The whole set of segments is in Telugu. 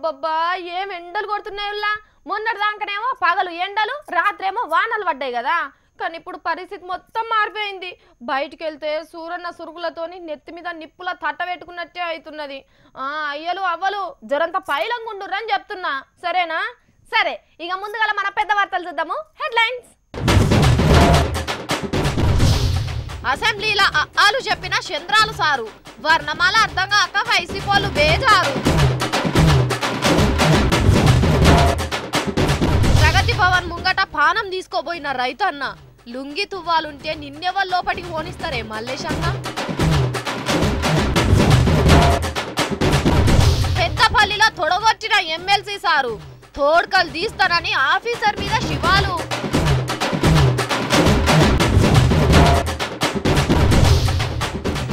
అబ్బబ్బబ్బా ఏం ఎండలు కొడుతున్నాయిలా మొన్నటి దాకనేమో పగలు ఎండలు రాత్రేమో వానలు పడ్డాయి కదా కానీ ఇప్పుడు పరిస్థితి మొత్తం మారిపోయింది బయటికి వెళ్తే సూరన్న సురుగులతోని నెత్తి మీద నిప్పుల తట్ట పెట్టుకున్నట్టే అవుతున్నది అయ్యలు అవ్వలు జరంత పైలంగుండురని చెప్తున్నా సరేనా సరే ఇక ముందుగా మన పెద్ద వార్తలు చూద్దాము హెడ్లైన్స్ అసెంబ్లీలో ఆలు చెప్పిన చంద్రాలు సారు వర్ణమాల అర్థం కాక వైసీపోలు బేజారు ప్రగతి భవన్ ముంగట పానం తీసుకోబోయిన రైతన్న లుంగి తువ్వాలుంటే నిన్నెవరు లోపలికి పోనిస్తారే మల్లేశన్న పెద్దపల్లిలో తొడగొట్టిన ఎమ్మెల్సీ సారు తోడ్కలు తీస్తానని ఆఫీసర్ మీద శివాలు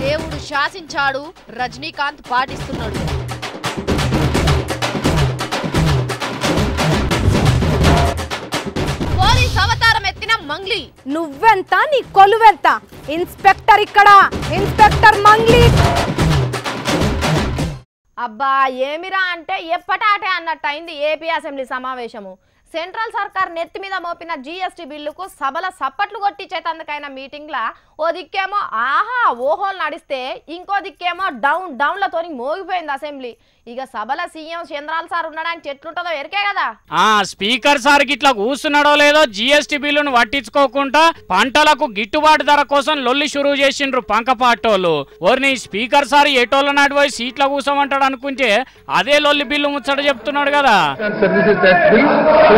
దేవుడు శాసించాడు రజనీకాంత్ పాటిస్తున్నాడు పోలీస్ అవతారం ఎత్తిన మంగ్లీ నువ్వెంత నీ కొలువెంత ఇన్స్పెక్టర్ ఇక్కడ ఇన్స్పెక్టర్ మంగ్లీ అబ్బా ఏమిరా అంటే ఎప్పటాటే అన్నట్టయింది ఏపీ అసెంబ్లీ సమావేశము సెంట్రల్ సర్కార్ నెత్తి మీద మోపిన జీఎస్టీ బిల్లుకు సభల సప్పట్లు కొట్టించేతందుకైన మీటింగ్లా ఓ దిక్కేమో ఆహా ఓహోలు నడిస్తే ఇంకో దిక్కేమో డౌన్లతోని మోగిపోయింది అసెంబ్లీ ఇక సభల సీఎం చంద్రాల సార్ ఉండడానికి ఎట్లుంటుందో ఎరికే కదా స్పీకర్ సార్ గిట్లా కూర్చున్నాడో లేదో జీఎస్టీ బిల్లును పట్టించుకోకుండా పంటలకు గిట్టుబాటు ధర కోసం లొల్లి షురూ చేసిండ్రు పంకపాటోళ్ళు ఓర్ని స్పీకర్ సార్ ఎటోళ్ళ నాటి పోయి సీట్ల కూర్చోమంటాడు అనుకుంటే అదే లొల్లి బిల్లు ముచ్చట చెప్తున్నాడు కదా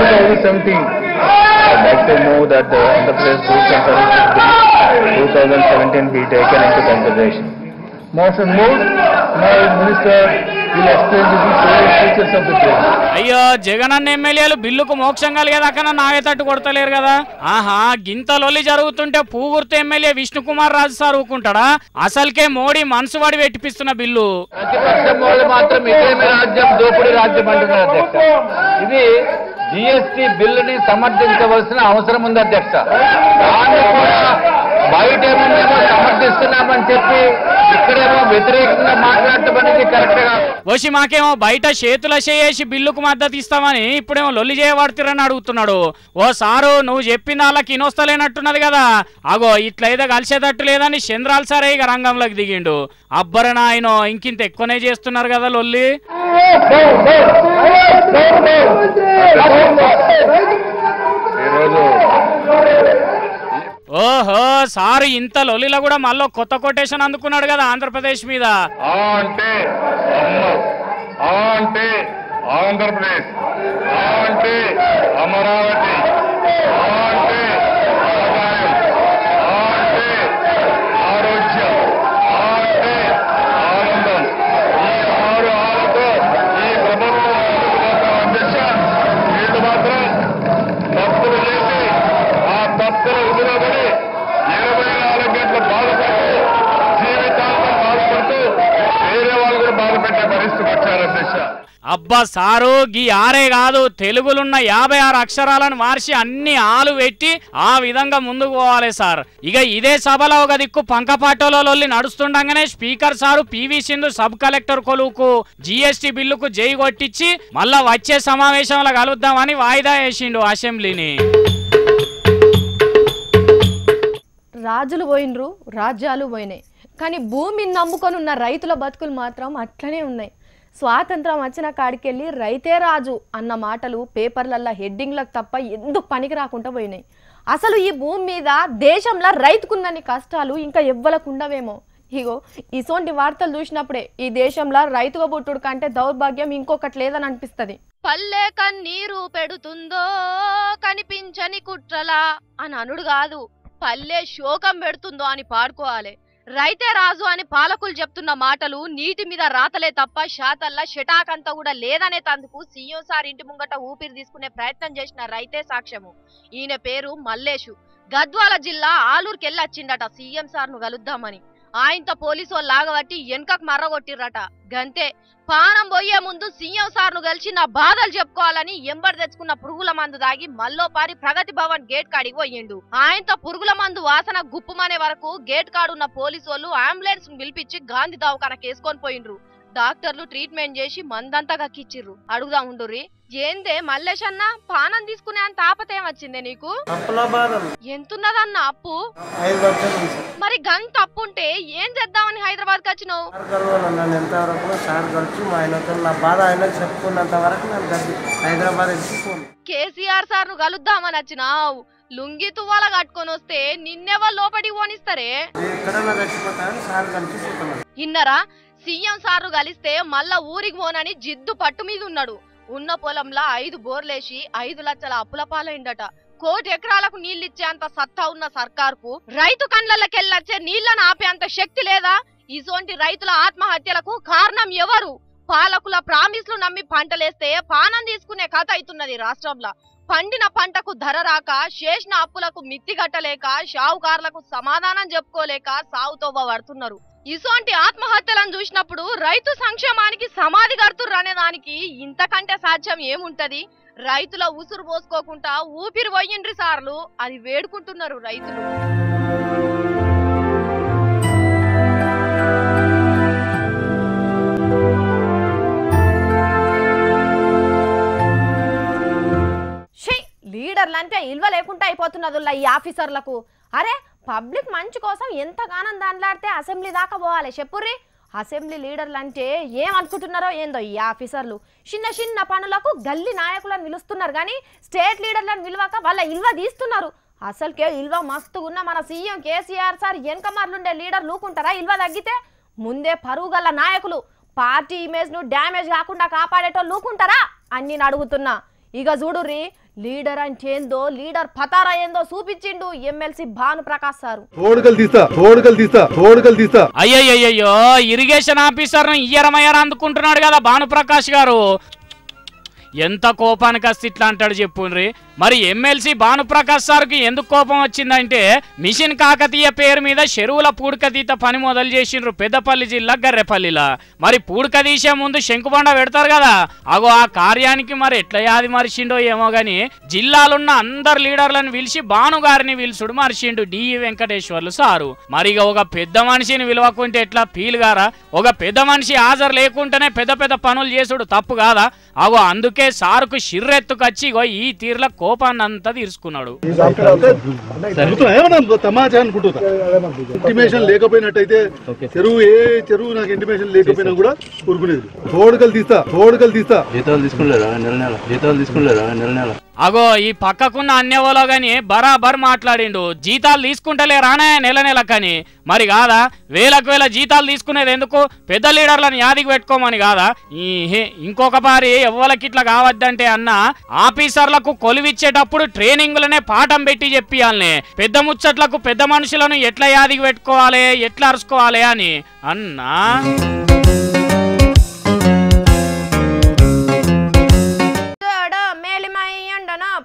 2017. I'd like to move that the Enterprise Goods and Services Bill 2017 be taken into consideration. Motion moved. Now Minister will explain the features of the bill. అయ్యో జగనన్న ఎమ్మెల్యేలు బిల్లుకు మోక్షం కలిగేదాకా నాగేతట్టు కొడతలేరు కదా ఆహా గింత లొల్లి జరుగుతుంటే పూగుర్తు ఎమ్మెల్యే విష్ణుకుమార్ రాజు సార్ ఊకుంటాడా అసలుకే మోడీ మనసు వాడి పెట్టిపిస్తున్న బిల్లు ప్రతిపక్షం వాళ్ళు మాత్రం ఇదేమి రాజ్యం దోపిడీ రాజ్యం అంటున్నారు అధ్యక్ష ఇది జీఎస్టీ బిల్లుని సమర్థించవలసిన అవసరం ఉంది అధ్యక్ష దాన్ని కూడా బయటేమో సమర్థిస్తున్నామని చెప్పి ఇక్కడేమో వ్యతిరేకంగా మాట్లాడటం అనేది కరెక్ట్ గా వచ్చి మాకేమో బయట చేతుల చేసి బిల్లుకు మద్దతు ఇస్తామని ఇప్పుడేమో లొల్లి చేయబడుతురని అడుగుతున్నాడు ఓ సారు నువ్వు చెప్పిన వాళ్ళకి ఇనొస్తలేనట్టున్నది కదా అగో ఇట్లయితే కలిసేటట్టు లేదని చంద్రాల సారే ఇక రంగంలోకి దిగిండు అబ్బరన ఆయన ఇంకింత ఎక్కువనే చేస్తున్నారు కదా లొల్లి ఓహో సారు ఇంత లొల్లిలో కూడా మళ్ళీ కొత్త కొటేషన్ అందుకున్నాడు కదా ఆంధ్రప్రదేశ్ మీద అంటే అంటే ఆంధ్రప్రదేశ్ అంటే అమరావతి అంటే ఆదాయం అంటే ఆరోగ్యం అంటే ఆనందం ఈ ఆరు ఆలతో ఈ ప్రభుత్వం అధ్యక్ష వీళ్ళు మాత్రం తప్పులు చేసి ఆ తప్పుల ఉదిరబడి 24 గంటలు బాధపడుతూ జీవితాంతం బాధపడుతూ వేరే వాళ్ళు కూడా బాధపెట్టే పరిస్థితి వచ్చారు అధ్యక్ష అబ్బా సారు గీ ఆరే కాదు తెలుగులున్న 56 అక్షరాలను మార్చి అన్ని ఆలు పెట్టి ఆ విధంగా ముందుకు పోవాలి సార్ ఇక ఇదే సభలో ఒక దిక్కు పంకపాటోలో నడుస్తుండగానే speaker sir PV Sindhu sub collector కొలువుకు జీఎస్టీ బిల్లుకు జై కొట్టించి మళ్ళా వచ్చే సమావేశంలో కలుద్దామని వాయిదా వేసిండు అసెంబ్లీని రాజులు పోయినరు రాజ్యాలు పోయినాయి కానీ భూమిని నమ్ముకొని ఉన్న రైతుల బతుకులు మాత్రం అట్లనే ఉన్నాయి స్వాతంత్రం వచ్చిన కాడికెళ్ళి రైతే రాజు అన్న మాటలు పేపర్లల్లో హెడ్డింగ్లకు తప్ప ఎందుకు పనికి రాకుండా పోయినాయి అసలు ఈ భూమి మీద దేశంలో రైతుకున్నన్ని కష్టాలు ఇంకా ఎవ్వలకుండవేమో ఇగో ఇసోంటి వార్తలు చూసినప్పుడే ఈ దేశంలో రైతుగా పుట్టుడు కంటే దౌర్భాగ్యం ఇంకొకటి లేదని అనిపిస్తుంది పల్లె కన్నీరు పెడుతుందో కనిపించని కుట్రలా అని అనుడు కాదు పల్లె శోకం పెడుతుందో అని పాడుకోవాలి రైతే రాజు అని పాలకులు చెప్తున్న మాటలు నీటి మీద రాతలే తప్ప శాతల్లా షటాకంతా కూడా లేదనే తందుకు సీఎం సార్ ఇంటి ముంగట ఊపిరి తీసుకునే ప్రయత్నం చేసిన రైతే సాక్ష్యము ఈయన పేరు మల్లేషు గద్వాల జిల్లా ఆలూరుకెళ్ళి వచ్చిండట సీఎం సార్ ను కలుద్దామని ఆయనతో పోలీసు వాళ్ళు లాగబట్టి వెనకకు మర్రగొట్టిర్రట గంతే పానం పోయే ముందు సీఎం సార్ ను కలిసి నా బాధలు చెప్పుకోవాలని ఎంబడి తెచ్చుకున్న పురుగుల మందు దాగి మల్లోపారి ప్రగతి భవన్ గేట్ కాడికి పోయిండు ఆయనతో పురుగుల మందు వాసన గుప్పుమనే వరకు గేట్ కాడున్న పోలీసు వాళ్ళు అంబులెన్స్ ను పిలిపించి గాంధీ దవాఖానకు వేసుకొని పోయిండ్రు డాక్టర్లు ట్రీట్మెంట్ చేసి మందంతా కక్కిచ్చిర్రు. అడుగుదా ఉండుర్రి, ఏందే మల్లేష్ అన్న పానం తీసుకునే అంత ఆపతేం వచ్చిందే నీకు? ఎంతున్నదన్న అప్పు? మరి గంత అప్పు ఉంటే ఏం చేద్దామని హైదరాబాద్ కి వచ్చినావు? కేసీఆర్ సార్ ను కలుద్దామని వచ్చినావు. లుంగి తువ్వాల కట్టుకొని వస్తే నిన్నెవరు లోపలికి పోనిస్తారే? ఇన్నరా, సీఎం సార్ కలిస్తే మళ్ళా ఊరికి పోనని జిద్దు పట్టు మీద ఉన్నాడు. ఉన్న పొలంలో 5 బోర్లేసి 5 లక్షల అప్పుల పాలైందట. 1 కోటి ఎకరాలకు నీళ్ళిచ్చేంత సత్తా ఉన్న సర్కార్కు రైతు కండ్లకెళ్ళొచ్చే నీళ్లను ఆపేంత శక్తి లేదా? ఇసోంటి రైతుల ఆత్మహత్యలకు కారణం ఎవరు? పాలకుల ప్రామిస్లు నమ్మి పంటలేస్తే పానం తీసుకునే కథ అవుతున్నది రాష్ట్రంలో. పండిన పంటకు ధర రాక, చేసిన అప్పులకు మిత్తి కట్టలేక, షావుకారులకు సమాధానం చెప్పుకోలేక సావుతోవ పడుతున్నారు. ఇసోంటి ఆత్మహత్యలను చూసినప్పుడు రైతు సంక్షేమానికి సమాధి కడుతుర్రు అనే దానికి ఇంతకంటే సాధ్యం ఏముంటది? రైతుల ఉసురు పోసుకోకుండా ఊపిరి పోయిండ్రి సార్లు, అది వేడుకుంటున్నారు రైతులు. లీడర్లు అంటే ఇల్వ లేకుండా అయిపోతున్నది ఈ ఆఫీసర్లకు. అరే, పబ్లిక్ మంచి కోసం ఎంతగానో దాంట్లాడితే అసెంబ్లీ దాకా పోవాలి చెప్పుర్రి. అసెంబ్లీ లీడర్లు అంటే ఏమనుకుంటున్నారో ఏందో ఈ ఆఫీసర్లు. చిన్న చిన్న పనులకు గల్లీ నాయకులను పిలుస్తున్నారు కానీ స్టేట్ లీడర్లను పిలవక వాళ్ళ ఇల్వ తీస్తున్నారు. అసలుకే ఇల్వ మస్తుగున్న మన సీఎం కేసీఆర్ సార్ వెనకమార్లుండే లీడర్ లూకుంటారా? ఇల్వ తగ్గితే ముందే పరువు గల్ల నాయకులు పార్టీ ఇమేజ్ ను డ్యామేజ్ కాకుండా కాపాడేటో లూకుంటారా అని నేను అడుగుతున్నా. ఇక చూడుర్రి, లీడర్ అంటే ఏందో, లీడర్ పతారా ఏందో చూపించిండు ఎమ్మెల్సీ భానుప్రకాష్ సారు. అయ్యయ్యో, ఇరిగేషన్ ఆఫీసర్ ఇయ్యరమయ్యారు అందుకుంటున్నాడు కదా భానుప్రకాష్ గారు. ఎంత కోపానికి వస్తే ఇట్లా అంటాడు చెప్పుండ్రి. మరి ఎమ్మెల్సీ భానుప్రకాష్ సార్కి ఎందుకు కోపం వచ్చిందంటే, మిషన్ కాకతీయ పేరు మీద చెరువుల పూడికతీత పని మొదలు చేసిండ్రు పెద్దపల్లి జిల్లా గర్రెపల్లిలా. మరి పూడిక తీసే ముందు శంకుబండ పెడతారు కదా, అగో ఆ కార్యానికి మరి ఎట్లా యాది మరిచిండో ఏమో గాని జిల్లాలున్న అందరు లీడర్లను పిలిచి భానుగారిని పిలుచుడు మరిచిండు డిఈ వెంకటేశ్వర్లు సారు. మరి ఒక పెద్ద మనిషిని విలువకుంటే ఎట్లా ఫీల్ గారా? ఒక పెద్ద మనిషి హాజరు లేకుంటేనే పెద్ద పెద్ద పనులు చేసుడు తప్పు కాదా? అగో అందుకే సారుకు షిర్రెత్తుకొచ్చి ఈ తీర్ల కోపాన్ని అంతా తీర్చుకున్నాడు. ఇంటిమేషన్ లేకపోయినట్టయితే చెరువు నాకు ఇంటిమేషన్ లేకపోయినా కూడా ఊరుకునేది. తోడుకలు తీస్తా జీతాలు తీసుకునేదా నెల. అగో ఈ పక్కకున్న అన్యవలో గాని బరాబర్ మాట్లాడిండు. జీతాలు తీసుకుంటలేరానే నెల కానీ. మరి కాదా, వేలకు వేల జీతాలు తీసుకునేది ఎందుకు? పెద్ద లీడర్లను యాదికి పెట్టుకోమని కాదా? ఇంకొక పారి ఎవ్వలకి ఇట్లా కావద్దంటే అన్న ఆఫీసర్లకు కొలువిచ్చేటప్పుడు ట్రైనింగ్లనే పాఠం పెట్టి చెప్పియాలనే. పెద్ద ముచ్చట్లకు పెద్ద మనుషులను ఎట్లా యాదికి పెట్టుకోవాలి, ఎట్లా అరుచుకోవాలి అని అన్నా.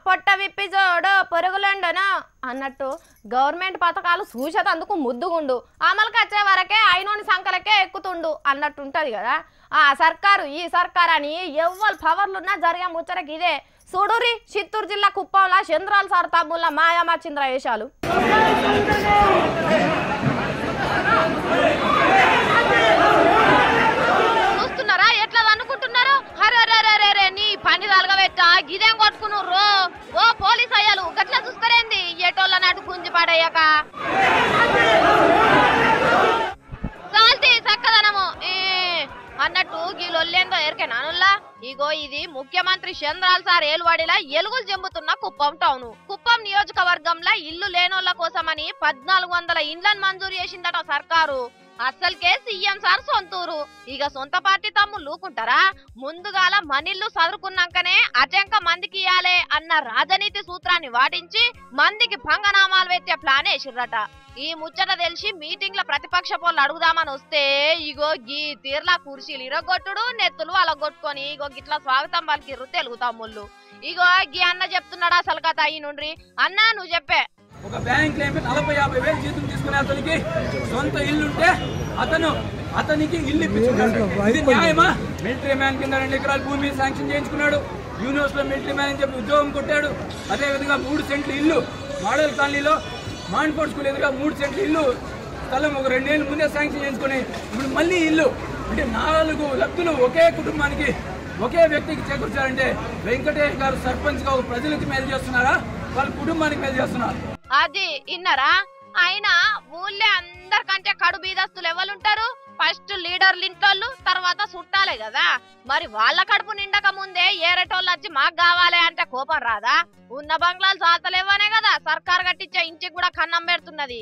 పొట్ట విప్పి జోడు పొరుగులండనా అన్నట్టు గవర్నమెంట్ పథకాలు చూసేటందుకు ముద్దుగుండు, అమలుకి వచ్చే వరకే అయినోని సంఖ్యలకే ఎక్కుతుండు అన్నట్టుంటది కదా ఆ సర్కారు. ఈ సర్కారు అని ఎవ్వరు పవర్లున్నా జరిగే ముచ్చటకి ఇదే. చూడురి, చిత్తూరు జిల్లా కుప్పంలో చంద్రాల సార్ తమ్ముళ్ళ మాయామా చింద్ర వేషాలు. చూస్తున్నారా ఎట్లా అనుకుంటున్నారు? హరే నీ పని తలగబెట్ట గిదేం కొట్టుకున్నారు? ఓ పోలీస్ అయ్యాలు గట్లా చూస్తారేంది? ఏటోళ్ళ నాటు గుంజి పడయ్యాక చాల్తీ చక్కదనము అన్నట్టు గీలొల్లేందో ఎరికేనానుల్లా. ఇగో ఇది ముఖ్యమంత్రి చంద్రాల సార్ ఏలువాడిలా ఎలుగులు జంబుతున్న కుప్పం టౌన్. కుప్పం నియోజకవర్గంలో ఇల్లు లేనోళ్ల కోసమని 1400 ఇండ్లను మంజూరు చేసిందట సర్కారు. అస్సలకే సీఎం సార్ సొంతూరు. ఇక సొంత పార్టీ తమ్ము లూకుంటారా? ముందుగాల మనిల్లు చదువుకున్నాకనే అటెంక మందికి ఇయ్యాలే అన్న రాజనీతి సూత్రాన్ని వాటించి మందికి పంగనామాలు పెట్టే ప్లాన్ వేసిర్రట. ఈ ముచ్చట తెలిసి మీటింగ్ లో ప్రతిపక్ష పోళ్ళు అడుగుదామని వస్తే ఇగో గీ తీర్లా కుర్చీలు ఇరగొట్టుడు, నెత్తులు అలగొట్టుకొని ఇగో గిట్లా స్వాగతం పలికిర్రు తెలుగు తమ్ముళ్ళు. ఇగో గీ అన్న చెప్తున్నాడు అసలు కథ అయ్యి నుండ్రి. అన్న నువ్వు చెప్పే. ఒక బ్యాంక్ 40-50 వేలు జీతం తీసుకునే అతనికి సొంత ఇల్లుంటే అతనికి ఇల్లు ఇప్పించుకున్నాడు. ఇది న్యాయమా? మిలిటరీ మ్యాన్ కింద 2 ఎకరాల భూమి శాంక్షన్ చేయించుకున్నాడు. యూనివర్సిటీలో మిలిటరీ మ్యాన్ అని చెప్పి ఉద్యోగం కొట్టాడు. అదేవిధంగా 3 సెంట్ల ఇల్లు మోడల్ కాలనీలో మాన్ఫోర్డ్ స్కూల్ ఎదురుగా 3 సెంట్ల ఇల్లు స్థలం ఒక 2 ఏళ్ళ ముందే శాంక్షన్ చేసుకుని ఇప్పుడు మళ్ళీ ఇల్లు అంటే 4 లబ్ధులు ఒకే కుటుంబానికి ఒకే వ్యక్తికి చేకూర్చారంటే వెంకటేష్ గారు సర్పంచ్ గా ప్రజలకు మేలు చేస్తున్నారా, వాళ్ళ కుటుంబానికి మేలు చేస్తున్నారు? అది ఇన్నరా? అయినా ఊళ్ళే అందరికంటే కడు బీదస్తులు ఎవరుంటారు? ఫస్ట్ లీడర్లు ఇంటోళ్ళు, తర్వాత చుట్టాలే కదా. మరి వాళ్ళ కడుపు నిండక ముందే ఏరేటోళ్ళు వచ్చి మాకు కావాలి అంటే కోపం రాదా? ఉన్న బంగ్లాలు చాతలేవనే కదా సర్కార్ కట్టించే ఇంటికి కూడా కన్నం పెడుతున్నది.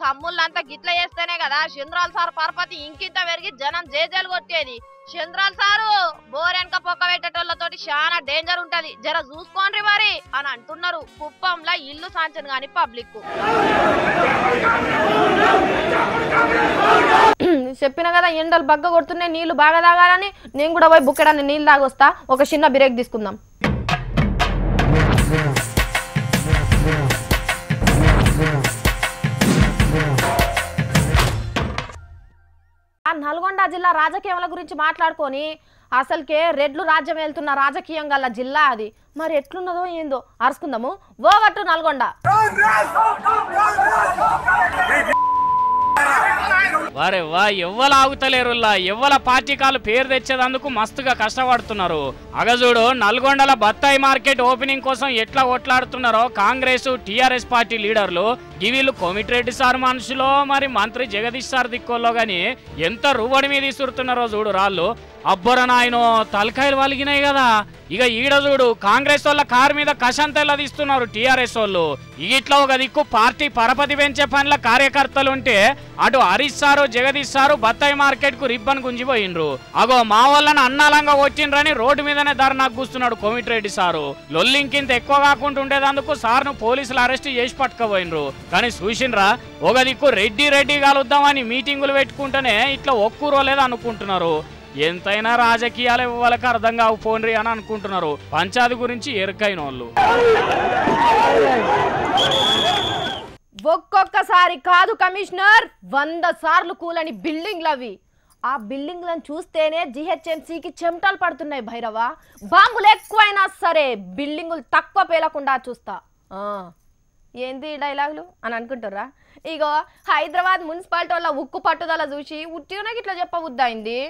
తమ్ముళ్ళంతా గిట్ల చేస్తేనే కదా చంద్రాల సార్ పరపతి ఇంకింత పెరిగి జనం జేజేలు కొట్టేది. చంద్రాల సారు బోరెనక పొక్క పెట్టేటోళ్ళతోటి చాలా డేంజర్ ఉంటది, జర చూసుకోండి మరి అని అంటున్నారు. కుప్పంలో ఇల్లు సాంచను గాని పబ్లిక్. చెప్పిన కదా ఎండలు బగ్గ కొడుతున్నాయి, నీళ్లు బాగా తాగాలని. నేను కూడా పోయి బుక్కెడాన్ని నీళ్ళు తాగొస్తా. ఒక చిన్న బ్రేక్ తీసుకుందాం. నల్గొండ జిల్లా రాజకీయాల గురించి మాట్లాడుకొని అసలుకే రెడ్లు రాజ్యం వెళ్తున్న రాజకీయం గల జిల్లా అది. మరి ఎట్లున్నదో ఏందో అరుచుకుందాము. ఓవర్ నల్గొండ. వారే వా ఎవ్వరు ఆగుతలేరుల్లా, ఎవ్వల పార్టీకాలు పేరు తెచ్చేదందుకు మస్తుగా కష్టపడుతున్నారు. అగజూడు నల్గొండల బత్తాయి మార్కెట్ ఓపెనింగ్ కోసం ఎట్లా కొట్లాడుతున్నారో కాంగ్రెస్ టీఆర్ఎస్ పార్టీ లీడర్లు. వీళ్ళు కోమిటిరెడ్డి సార్ మనుషులో మరి మంత్రి జగదీష్ సార్ దిక్కోల్లో గాని ఎంత రూబడి మీద ఇసురుతున్నారో చూడు రాళ్ళు. అబ్బర నాయనో తలకాయలు వలిగినాయి కదా. ఇక ఈడ చూడు కాంగ్రెస్ వాళ్ళ కారు మీద కషంతెల్ల తీస్తున్నారు టీఆర్ఎస్ వాళ్ళు. ఇట్లా ఒక దిక్కు పార్టీ పరపతి పెంచే పనుల కార్యకర్తలు ఉంటే అటు హరీష్ సారు జగదీష్ సారు బత్తాయి మార్కెట్ కు రిబ్బన్ గుంజిపోయిండ్రు. అగో మా వాళ్ళని అన్నాలంగా వచ్చిండ్రని రోడ్డు మీదనే ధర్నాకు కూస్తున్నాడు కోమిటిరెడ్డి సారు. లొల్లింకింత ఎక్కువ కాకుండా ఉండేదందుకు సార్ను పోలీసులు అరెస్ట్ చేసి పట్టుకపోయినరు. కానీ చూసిండ్రా ఒక దిక్కు రెడ్డి రెడ్డి కలుద్దామని మీటింగులు పెట్టుకుంటేనే ఇట్లా ఒక్కూరోలేదు అనుకుంటున్నారు. ఎంతైనా రాజకీయాలు వాళ్ళకి అర్థం కాకపోండ్రి అని అనుకుంటున్నారు. పంచాయతీ గురించి ఎరుకైన వాళ్ళు. ఒక్కొక్కసారి కాదు కమిషనర్, 100 సార్లు కూలని బిల్డింగ్లు అవి. ఆ బిల్డింగ్లను చూస్తేనే జిహెచ్ఎంసీకి చెమటలు పడుతున్నాయి భైరవ. బాంబులు ఎక్కువైనా సరే బిల్డింగులు తక్కువ పేలకుండా చూస్తా. ఏంది డైలాగులు అని అనుకుంటారా? ఇగో హైదరాబాద్ మున్సిపాలిటీ వాళ్ళ ఉక్కు పట్టుదల చూసి ఉట్టిగానే ఇట్లా చెప్పబుద్దయింది.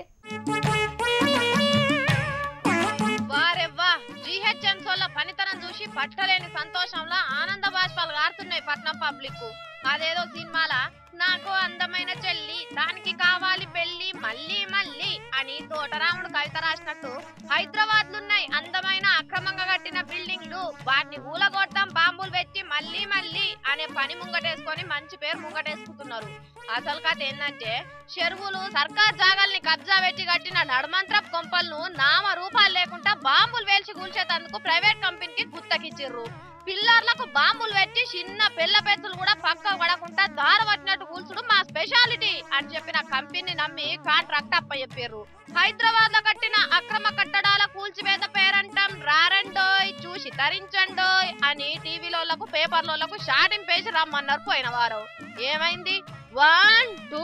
వారెవ్వా జిహెచ్ఎంసీ వాళ్ళ పనితనం చూసి పట్టలేని సంతోషంలో ఆనంద బాష్పాలు గారుతున్నాయి పట్నం పబ్లిక్. అదేదో సినిమాల నాకు అందమైన చెల్లి దానికి కావాలి పెళ్లి మళ్ళీ మళ్ళీ అని తోటరాముడు కవిత రాసినట్టు హైదరాబాద్ లున్నాయి అందమైన అక్రమంగా కట్టిన బిల్డింగ్లు. వాటిని ఊలగొట్టం బాంబులు పెట్టి మళ్ళీ మళ్ళీ అనే పని ముంగటేసుకొని మంచి పేరు ముంగటేసుకుంటున్నారు. అసలు కథ ఏంటంటే చెరువులు సర్కార్ జాగాల్ని కబ్జా పెట్టి కట్టిన నడమంత్రపు కొంపలను నామ రూపాలు లేకుండా బాంబులు వేల్చి కూల్చేందుకు ప్రైవేట్ కంపెనీకి గుత్తకిచ్చిర్రు. పిల్లర్లకు బాంబులు పెట్టి చిన్న పిల్ల పెద్దలు కూడా పక్క పడకుండా దార పట్టినట్టు కూల్చుడు మా స్పెషాలిటీ అని చెప్పిన కంపెనీ నమ్మి కాంట్రాక్ట్ అప్పచెప్పారు. హైదరాబాద్ లో కట్టిన అక్రమ కట్టడాల కూల్చివేత పేరంటాం రారండోయ్ చూసి తరించండోయ్ అని టీవీలోళ్లకు పేపర్లకు షాటింగ్ పేసి రమ్మన్నారు పోయిన వారం. ఏమైంది? 1 2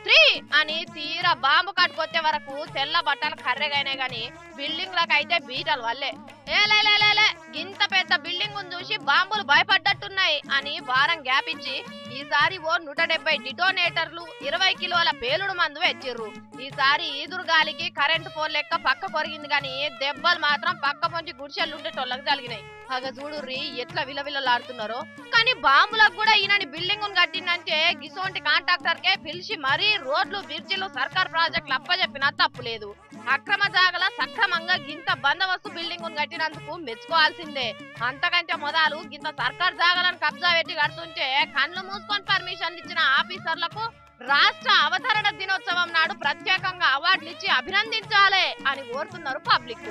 3 అని తీరా బాంబు కట్టుకొచ్చే వరకు తెల్ల బట్టలు కర్రెగైనాయి గాని బిల్డింగ్లకు అయితే బీటలు వల్లే. ఏలేలేలే గింత పెద్ద బిల్డింగ్ చూసి బాంబులు భయపడ్డట్టున్నాయి అని వారం గ్యాప్ ఇచ్చి ఈసారి ఓ 170 డిటోనేటర్లు 20 కిలోల పేలుడు మందు వెచ్చిర్రు. ఈసారి ఈదురు గాలికి కరెంటు పోల్ లెక్క పక్క కొరిగింది గాని దెబ్బలు మాత్రం పక్క పొంచి గుడిసెలు ఉండేటోళ్ళకి తగిలినాయి. అగ చూడుర్రి ఎట్లా విలవిలలాడుతున్నారో. కానీ బాంబులకు కూడా ఈయనని బిల్డింగ్ కట్టిందంటే గిసోంటి కాంట్రాక్టర్ కే పిలిచి మరీ రోడ్లు బ్రిడ్జిలు సర్కార్ ప్రాజెక్టులు అప్పచెప్పినా తప్పులేదు. అక్రమ జాగల సక్రమంగా గింత బందోబస్తు బిల్డింగ్ కట్టినందుకు మెచ్చుకోవాల్సిందే. అంతకంటే మొదలు గింత సర్కార్ జాగాలను కబ్జా పెట్టి కడుతుంటే కళ్ళు మూసుకొని పర్మిషన్ ఇచ్చిన ఆఫీసర్లకు రాష్ట్ర అవతరణ దినోత్సవం నాడు ప్రత్యేకంగా అవార్డులు ఇచ్చి అభినందించాలి అని కోరుతున్నారు పబ్లిక్.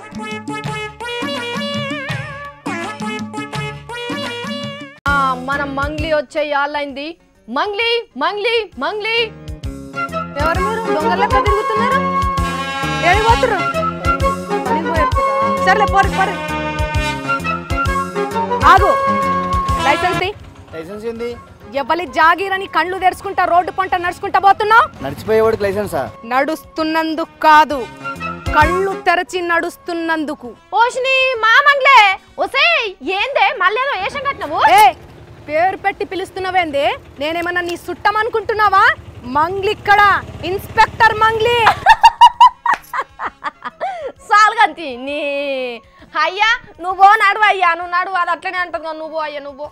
మనం మంగ్లీ వచ్చే యాళ్ళైంది. మంగ్లీ మంగ్లీ మంగ్లీ ఎవరు మీరు దొంగ లెక్క తిరుగుతున్నారు? ఏడిపోతున్నారు? సర్లే పోరు పోరు. ఆగు, లైసెన్స్ ఏంది? ఎవరి జాగీరని కళ్ళు తెరుచుకుంటా రోడ్డు పంట నడుచుకుంటా పోతున్నావు? నడిచిపోయేవాడికి లైసెన్సా? నడుస్తున్నందుకు కాదు, కళ్ళు తెరచి నడుస్తున్నందుకు. ఓషిని మా మంగ్లే ఓసే ఏందే మళ్ళేదో ఏషం కట్టినవు? పేరు పెట్టి పిలుస్తున్నావేంది? నేనేమన్నా నీ సుట్టం అనుకుంటున్నావా? మంగ్లీ ఇక్కడ ఇన్స్పెక్టర్ మంగ్లీ. సాల్గంతి నీ అయ్యా నువ్వు నడువు అయ్యా నువ్వు నడువు అది అట్లనే అంటుంది నువ్వు అయ్యా నువ్వు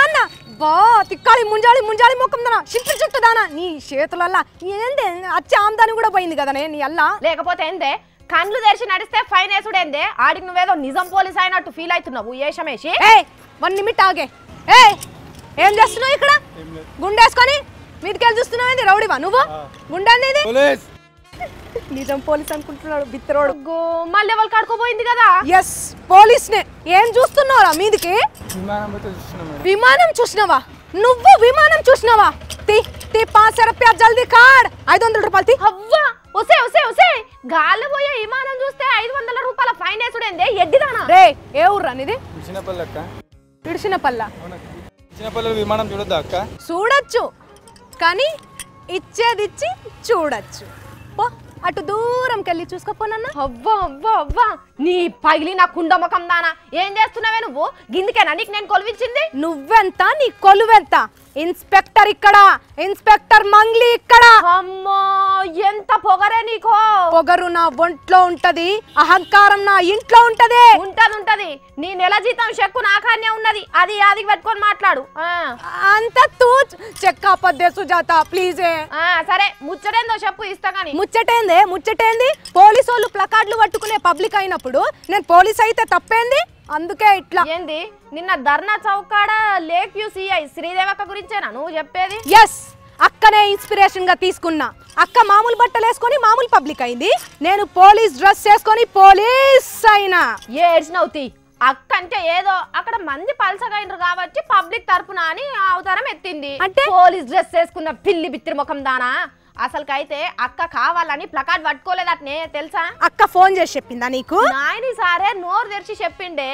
అన్న బా తిక్కాలి ముంజాలి ముఖం దానా చింత చుట్టూ దానా నీ చేతులల్లా ఏందే అచ్చి ఆమ్దాని కూడా పోయింది కదనే నీ అల్లా లేకపోతే ఏందే కళ్ళు తెరిచి నడిస్తే ఫైన్ వేసుడేందే ఆడికి నువ్వేదో నిజం పోలీస్ అయినట్టు ఫీల్ అవుతున్నావు ఏషమేసి 1 నిమిట్ ఆగే ఏం చేస్తున్నావు ఇక్కడ గుండేసుకొని మీదికెళ్ళి చూస్తున్నావు రౌడీవా నువ్వు గుండె అనేది నిజం పోలీస్ అనుకుంటున్నాడు బిత్తరోడు మళ్ళీ ఎవరు కడుకోపోయింది కదా ఎస్ పోలీస్ నే ఏం చూస్తున్నావురా మీదికి విమానం చూసినావా నువ్వు విమానం చూసినావా తి 500 రూపాయ జల్దీ కాడ్ 500 రూపాయలు తి అవ్వా ఒసే గాలి పోయే విమానం చూస్తే 500 రూపాయల ఫైన్ వేసుడేందే ఎడ్డిదానా రే ఏ ఊర్రా నీది విడిచినపల్ల విమానం చూడొద్దా అక్క చూడొచ్చు కానీ ఇచ్చేదిచ్చి చూడొచ్చు పో అటు దూరంకి వెళ్ళి చూసుకోపోనన్నా అవ్వా నీ పగిలిన కుండముఖం దానా ఏం చేస్తున్నావే నువ్వు గిందికేనా నీకు నేను కొలువించింది నువ్వెంత నీ కొలువెంత ఇన్స్పెక్టర్ ఇక్కడ ఇన్స్పెక్టర్ మంగ్లీ ఇక్కడ అమ్మో ఎంత పొగరే నీకో పొగరు నా ఒంట్లో ఉంటది అహంకారం నా ఇంట్లో ఉంటది ఉంటది నీ నెల జీతం చెక్కు నాకానే ఉన్నది అది ఆదికి పెట్టుకొని మాట్లాడు అంత తూ చెక్క పద్దే సుజాత ప్లీజే సరే ముచ్చటేందో చెప్పు ఇస్తా గాని ముచ్చటేంది పోలీసు వాళ్ళు ప్లకార్డులు పట్టుకునే పబ్లిక్ అయినప్పుడు నేను పోలీస్ అయితే తప్పేంది అందుకే ఇట్లా ఏంది నిన్న ధర్నా చౌకాడ లేక్ వ్యూ సిఐ శ్రీదేవక్క గురించేనా నువ్వు చెప్పేది ఎస్ అక్కనే ఇన్స్పిరేషన్ గా తీసుకున్నా అక్క మామూలు బట్టలు వేసుకొని మామూలు పబ్లిక్ అయింది నేను పోలీస్ డ్రెస్ వేసుకొని పోలీస్ అయినా ఏడ్చినవుతి అక్క అంటే ఏదో అక్కడ మంది పలసగైనరు కాబట్టి పబ్లిక్ తరపున అని అవతారం ఎత్తింది అంటే పోలీస్ డ్రెస్ వేసుకున్న పిల్లి బిత్తిరి ముఖం దానా అసలుకైతే అక్క కావాలని ప్లకార్డ్ పట్టుకోలేదట్నే తెలుసా అక్క ఫోన్ చేసి చెప్పిందా నీకు నాయని సారే నోరు తెరిచి చెప్పిండే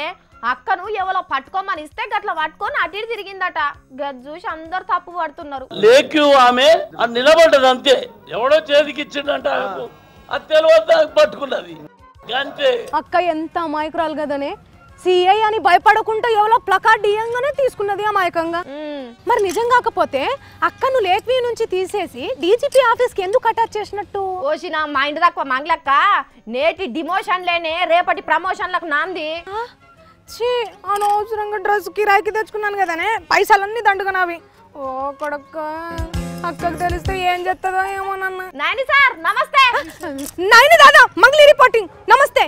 అక్కను ఎవరో పట్టుకోమని ఇస్తే గట్ల పట్టుకొని అటు తిరిగిందట గది చూసి అందరు తప్పు పడుతున్నారు లేకు ఆమె నిలబడ్డది అంతే ఎవడో చేతికి ఇచ్చిండంట అది తెలియదు పట్టుకున్నది అంతే అక్క ఎంత అమాయకురాలు కదనే సిఐ అని భయపడకుండా ఎవరో ప్లకార్డ్ ఇయ్యంగానే తీసుకున్నది అమాయకంగా మరి నిజం కాకపోతే అక్కను లేక్ వ్యూ నుంచి తీసేసి డీజీపీ ఆఫీస్ కి ఎందుకు అటాచ్ చేసినట్టు ఓసిన మైండ్ తక్కువ మంగళక్క నేటి డిమోషన్ లేనే రేపటి ప్రమోషన్లకు నాంది అనవసరంగా డ్రెస్ కిరాయికి తెచ్చుకున్నాను కదనే పైసలన్నీ దండుగా నావి ఓ కొడక్క అక్కకు తెలిస్తే ఏం చేస్తుందో ఏమో నన్ను నాయని సార్ నమస్తే నాయని దాదా మంగ్లీ రిపోర్టింగ్ నమస్తే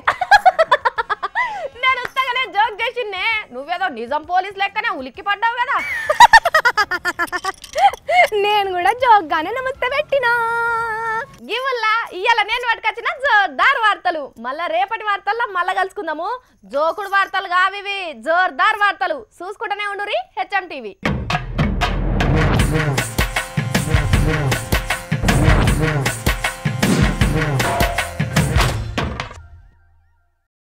నేను వస్తాగానే జోక్ చేసిందే నువ్వేదో నిజం పోలీస్ లెక్కనే ఉలిక్కి పడ్డావు కదా నేను కూడా జోక్గానే నమస్తే పెట్టినా ఇవల్లా ఇయ్యాల నేను పట్టుకొచ్చిన జోర్దార్ వార్తలు మళ్ళా రేపటి వార్తల్లో మళ్ళా కలుసుకుందాము జోకుడు వార్తలు కావివి జోర్దార్ వార్తలు చూసుకుంటూనే ఉండురి HM TV.